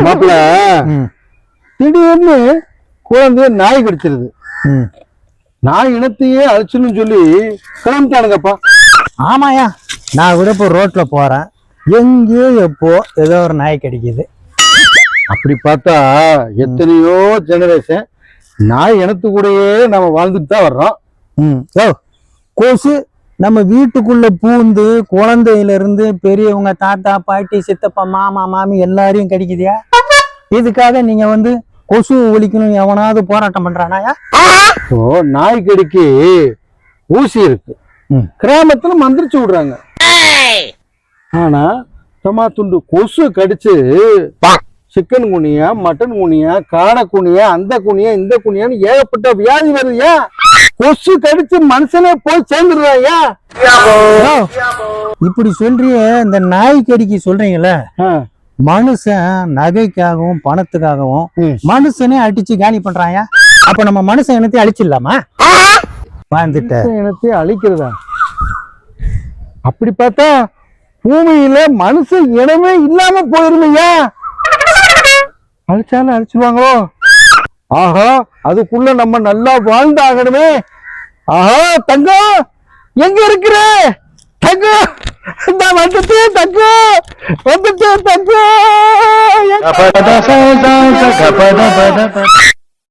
மாப்பிள்ள திடீர்னு குழந்தைய நாய் கடிச்சிருது. நாய் இனத்தையே அழிச்சுன்னு சொல்லி கிளம்பிட்டானுங்கப்பா. ஆமாயா, நான் கூட இப்போ ரோட்ல போறேன், எங்கேயோ எப்போ ஏதோ ஒரு நாய் கடிக்குது. அப்படி பார்த்தா எத்தனையோ ஜெனரேஷன் நாய் இனத்து கூடயே நம்ம வாழ்ந்துட்டு தான் வர்றோம். ஓ, கொசு நம்ம வீட்டுக்குள்ள பூந்து குழந்தையில இருந்து பெரியவங்க, தாத்தா பாட்டி, சித்தப்பா, மாமா மாமி எல்லாரையும் கடிக்குதியா? இதுக்காக நீங்க வந்து கொசு ஒழிக்கணும் எவனாவது போராட்டம் பண்றானாயா? ஓ, நாய் கடிக்கு ஊசி இருக்கு, கிராமத்துல மந்திரிச்சு விடுறாங்க. ஆனா சும்மா துண்டு கொசு கடிச்சு சிக்கன் குனியா, மட்டன் குனியா, காடை குனியா, அந்த குனியா, இந்த குனியான்னு ஏகப்பட்ட வியாதி வருதுயா. கொசு கடிச்சு மனுஷனே போய் சேர்ந்துடுறாயா. இப்படி சொல்றிய, இந்த நாய் கடிக்கு சொல்றீங்களே, மனுஷன் நகைக்காகவும் பணத்துக்காகவும் மனுஷனே அடிச்சு காலி பண்றாயா? அப்ப நம்ம மனுஷன் இனத்தை அழிச்சிடலாமா? வாழ்ந்துட்ட இனத்தை அழிக்கிறதா? அப்படி பார்த்தா பூமியில மனுஷன் இனமே இல்லாம போயிருமையா? அழிச்சாலும் அழிச்சிருவாங்களோ? ஆஹா, அதுக்குள்ள நம்ம நல்லா வாழ்ந்தாகணுமே. ஆஹா, தங்கம் எங்க இருக்கிற? தங்கம், நான் வந்துட்டேன் தங்கம், வந்துட்டேன் தங்கம்.